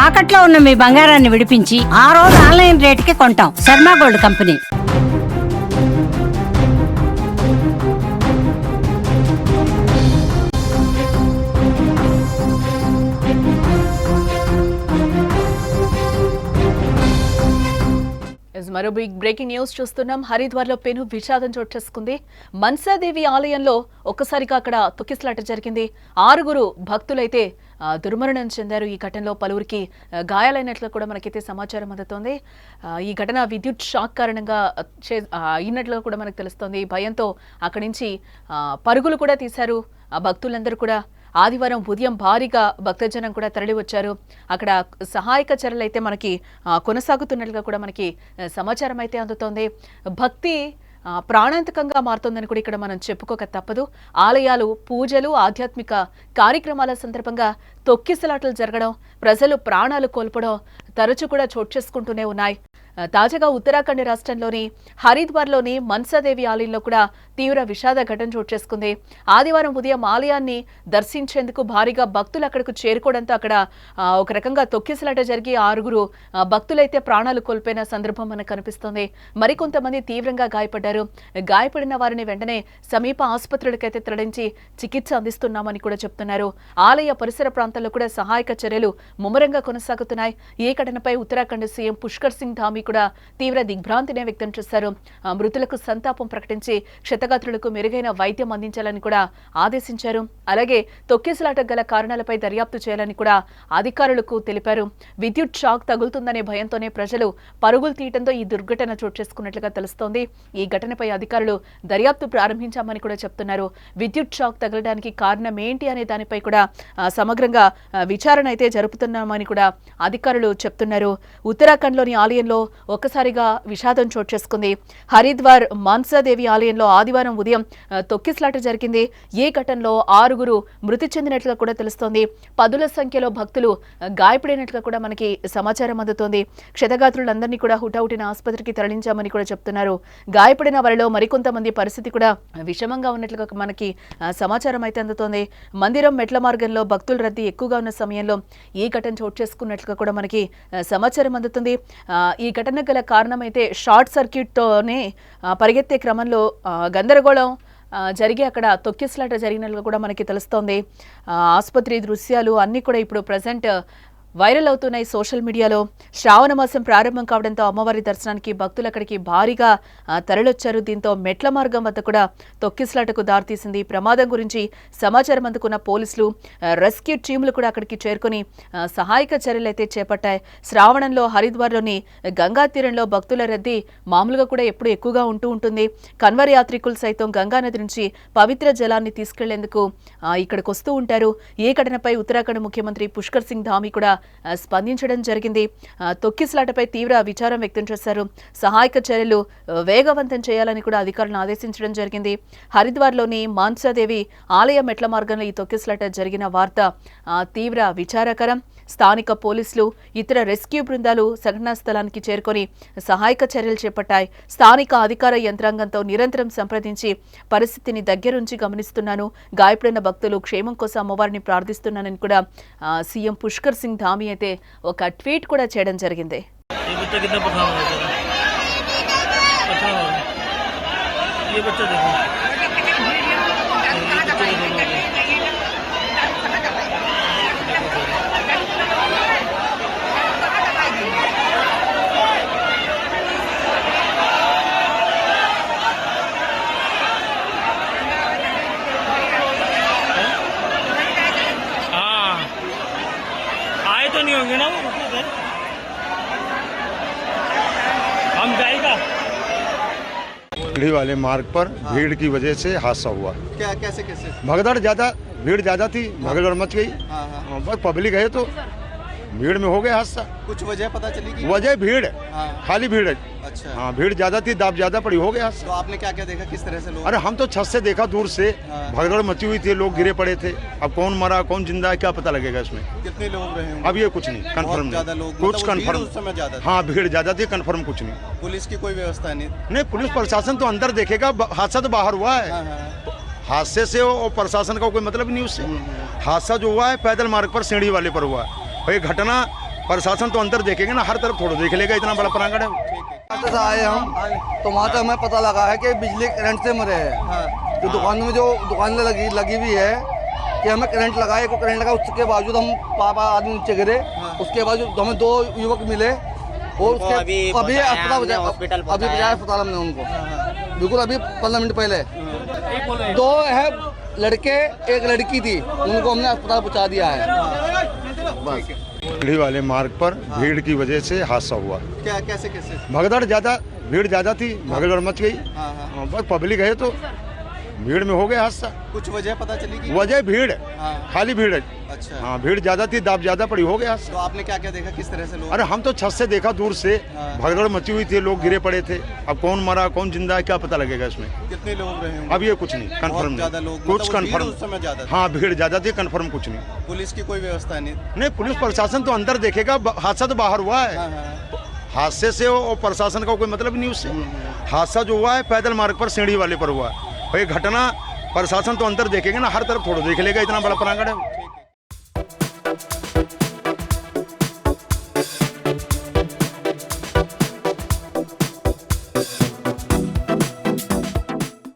తాకట్లో ఉన్న మీ బంగారాన్ని విడిపించి ఆ రోజు ఆన్లైన్ రేటుకి కొంటాం. Sharma gold company. మరో బిగ్ బ్రేకింగ్ న్యూస్ చూస్తున్నాం. హరిద్వార్లో పెను విషాదం చోటు చేసుకుంది. మన్సాదేవి ఆలయంలో ఒక్కసారిగా అక్కడ తొక్కిసలాట జరిగింది. 6 భక్తులైతే దుర్మరణం చెందారు. ఈ ఘటనలో పలువురికి గాయాలైనట్లు కూడా మనకైతే సమాచారం అందుతోంది. ఈ ఘటన విద్యుత్ షాక్ కారణంగా అయినట్లు కూడా మనకు తెలుస్తోంది. భయంతో అక్కడి నుంచి పరుగులు కూడా తీశారు ఆ భక్తులందరూ కూడా. ఆదివారం ఉదయం భారీగా భక్తజనం కూడా తరలి వచ్చారు. అక్కడ సహాయక చర్యలు అయితే మనకి కొనసాగుతున్నట్లుగా కూడా మనకి సమాచారం అయితే అందుతోంది. భక్తి ప్రాణాంతకంగా మారుతోందని కూడా ఇక్కడ మనం చెప్పుకోక తప్పదు. ఆలయాలు, పూజలు, ఆధ్యాత్మిక కార్యక్రమాల సందర్భంగా తొక్కిసలాటలు జరగడం, ప్రజలు ప్రాణాలు కోల్పోవడం తరచూ కూడా చోటు చేసుకుంటూనే ఉన్నాయి. తాజాగా ఉత్తరాఖండ్ రాష్ట్రంలోని హరిద్వార్లోని మన్సాదేవి ఆలయంలో కూడా తీవ్ర విషాద ఘటన చోటు చేసుకుంది. ఆదివారం ఉదయం ఆలయాన్ని దర్శించేందుకు భారీగా భక్తులు అక్కడకు చేరుకోవడంతో అక్కడ ఒక రకంగా తొక్కిసలాట జరిగి 6 భక్తులైతే ప్రాణాలు కోల్పోయిన సందర్భం మనకు కనిపిస్తోంది. మరికొంతమంది తీవ్రంగా గాయపడ్డారు. గాయపడిన వారిని వెంటనే సమీప ఆసుపత్రులకైతే తరలించి చికిత్స అందిస్తున్నామని కూడా చెప్తున్నారు. ఆలయ పరిసర ప్రాంతాల్లో కూడా సహాయక చర్యలు ముమ్మరంగా కొనసాగుతున్నాయి. ఈ ఘటనపై ఉత్తరాఖండ్ సీఎం పుష్కర్ సింగ్ ధామీ కూడా తీవ్ర దిగ్భ్రాంతిని వ్యక్తం చేశారు. మృతులకు సంతాపం ప్రకటించి క్షతగాత్రులకు మెరుగైన వైద్యం అందించాలని కూడా ఆదేశించారు. అలాగే తొక్కిసలాట గల కారణాలపై దర్యాప్తు చేయాలని కూడా అధికారులకు తెలిపారు. విద్యుత్ షాక్ తగులుతుందనే భయంతోనే ప్రజలు పరుగులు తీయడంతో ఈ దుర్ఘటన చోటు చేసుకున్నట్లుగా తెలుస్తోంది. ఈ ఘటనపై అధికారులు దర్యాప్తు ప్రారంభించామని కూడా చెప్తున్నారు. విద్యుత్ షాక్ తగలడానికి కారణం ఏంటి అనే దానిపై కూడా సమగ్రంగా విచారణ అయితే జరుపుతున్నామని కూడా అధికారులు చెప్తున్నారు. ఉత్తరాఖండ్లోని ఆలయంలో ఒక్కసారిగా విషాదం చోటు చేసుకుంది. హరిద్వార్ మన్సాదేవి ఆలయంలో ఆదివారం ఉదయం తొక్కిసలాట జరిగింది. ఈ ఘటనలో 6 మృతి చెందినట్లుగా కూడా తెలుస్తోంది. 10ల సంఖ్యలో భక్తులు గాయపడినట్లుగా కూడా మనకి సమాచారం అందుతోంది. క్షతగాత్రులందరినీ కూడా హుటాహుటిన ఆసుపత్రికి తరలించామని కూడా చెప్తున్నారు. గాయపడిన వారిలో మరికొంతమంది పరిస్థితి కూడా విషమంగా ఉన్నట్లుగా మనకి సమాచారం అయితే అందుతోంది. మందిరం మెట్ల మార్గంలో భక్తుల రద్దీ ఎక్కువగా ఉన్న సమయంలో ఈ ఘటన చోటు చేసుకున్నట్లుగా కూడా మనకి సమాచారం అందుతుంది. ఈ ఘటన గల కారణమైతే షార్ట్ సర్క్యూట్తోనే పరిగెత్తే క్రమంలో గందరగోళం జరిగి అక్కడ తొక్కిసలాట జరిగినట్లుగా కూడా మనకి తెలుస్తోంది. ఆసుపత్రి దృశ్యాలు అన్నీ కూడా ఇప్పుడు ప్రజెంట్ వైరల్ అవుతున్నాయి సోషల్ మీడియాలో. శ్రావణ మాసం ప్రారంభం కావడంతో అమ్మవారి దర్శనానికి భక్తులు అక్కడికి భారీగా తరలొచ్చారు. దీంతో మెట్ల మార్గం వద్ద కూడా తొక్కిసలాటకు దారితీసింది. ప్రమాదం గురించి సమాచారం అందుకున్న పోలీసులు, రెస్క్యూ టీములు కూడా అక్కడికి చేరుకుని సహాయక చర్యలు అయితే చేపట్టాయి. శ్రావణంలో హరిద్వార్లోని గంగా తీరంలో భక్తుల రద్దీ మామూలుగా కూడా ఎప్పుడు ఎక్కువగా ఉంటూ ఉంటుంది. కన్వర్ యాత్రికులు సైతం గంగా నది నుంచి పవిత్ర జలాన్ని తీసుకెళ్లేందుకు ఇక్కడికి వస్తూ ఉంటారు. ఈ ఘటనపై ఉత్తరాఖండ్ ముఖ్యమంత్రి పుష్కర్ సింగ్ ధామీ కూడా స్పందించడం జరిగింది. తొక్కిసలాటపై తీవ్ర విచారం వ్యక్తం చేశారు. సహాయక చర్యలు వేగవంతం చేయాలని కూడా అధికారులను ఆదేశించడం జరిగింది. హరిద్వార్లోని మన్సాదేవి ఆలయ మెట్ల మార్గంలో ఈ తొక్కిసలాట జరిగిన వార్త తీవ్ర విచారకరం. స్థానిక పోలీసులు, ఇతర రెస్క్యూ బృందాలు సంఘటనా స్థలానికి చేరుకొని సహాయక చర్యలు చేపట్టాయి. స్థానిక అధికార యంత్రాంగంతో నిరంతరం సంప్రదించి పరిస్థితిని దగ్గరుంచి గమనిస్తున్నాను. గాయపడిన భక్తులు క్షేమం కోసం అమ్మవారిని ప్రార్థిస్తున్నానని కూడా సీఎం పుష్కర్ సింగ్ ధామీ అయితే ఒక ట్వీట్ కూడా చేయడం జరిగింది. तो नहीं होंगे ना हम जाएगा। सीढ़ी वाले मार्ग पर भीड़ की वजह से हादसा हुआ। क्या कैसे कैसे? भगदड़ ज्यादा, भीड़ ज्यादा थी, भगदड़ मच गई। बस पब्लिक है तो भीड़ में हो गया हादसा। कुछ वजह पता चली कि वजह भीड़, खाली भीड़ है। अच्छा, हाँ, भीड़ ज्यादा थी, दाब ज्यादा पड़ी, हो गया हादसा। तो आपने क्या क्या देखा, किस तरह से लोग? अरे हम तो छत से देखा दूर से, भगदड़ मची हुई थी, लोग गिरे पड़े थे। अब कौन मरा कौन जिंदा है क्या पता लगेगा इसमें। कितने लोग रहे होंगे? अब ये कुछ नहीं कंफर्म, ज्यादा लोग, कुछ मतलब भीड़ कंफर्म। उस समय ज्यादा थी? हाँ, भीड़ ज्यादा थी, कंफर्म कुछ नहीं। पुलिस की कोई व्यवस्था नहीं? नहीं, पुलिस प्रशासन तो अंदर देखेगा, हादसा तो बाहर हुआ है। हादसे से और प्रशासन का कोई मतलब नहीं उससे। हादसा जो हुआ है पैदल मार्ग पर सीढ़ी वाले पर हुआ है। और ये घटना प्रशासन तो अंदर देखेंगे ना, हर तरफ थोड़ा देख लेगा, इतना बड़ा प्रांगण है। रास्ते से आए हम तो वहाँ से हमें पता लगा है कि बिजली करंट से मरे हैं। तो दुकान में जो दुकान लगी हुई है कि हमें करंट लगा, एक को करंट लगा, उसके बावजूद हम पापा आदमी नीचे गिरे। उसके बाद हमें 2 युवक मिले और उसके अभी बजाय अस्पताल हमने उनको बिल्कुल अभी 15 मिनट पहले 2 है लड़के, एक लड़की थी, उनको हमने अस्पताल पहुँचा दिया है। बस सीढ़ी वाले मार्ग पर भीड़ की वजह से हादसा हुआ। क्या कैसे कैसे भगदड़ ज्यादा, भीड़ ज्यादा थी, भगदड़ मच गई। हाँ हाँ बस पब्लिक है तो भीड़ में हो गया हादसा। कुछ वजह पता चली कि वजह भीड़, हाँ। खाली भीड़ है। अच्छा हाँ, भीड़ ज्यादा थी, दाब ज्यादा पड़ी, हो गया हादसा। तो आपने क्या क्या देखा, किस तरह से लोग अरे हम तो छत से देखा दूर से, हाँ। भगदड़ मची हुई थी, लोग गिरे पड़े थे। अब कौन मरा कौन जिंदा है क्या पता लगेगा इसमें। कितने लोग रहे होंगे? अब ये कुछ नहीं कंफर्म, ज्यादा लोग, कुछ मतलब भीड़ कंफर्म। उस समय ज्यादा थी। हाँ, भीड़ ज्यादा थी, कंफर्म कुछ नहीं। पुलिस की कोई व्यवस्था नहीं? नहीं, पुलिस प्रशासन तो अंदर देखेगा, हादसा तो बाहर हुआ है। हाँ हाँ हादसे से और प्रशासन का कोई मतलब नहीं उससे। हादसा जो हुआ है पैदल मार्ग पर, सीढ़ी वाले पर हुआ है। भाई घटना प्रशासन तो अंदर देखेगा ना, हर तरफ थोड़ा देख लेगा, इतना बड़ा प्रांगण है।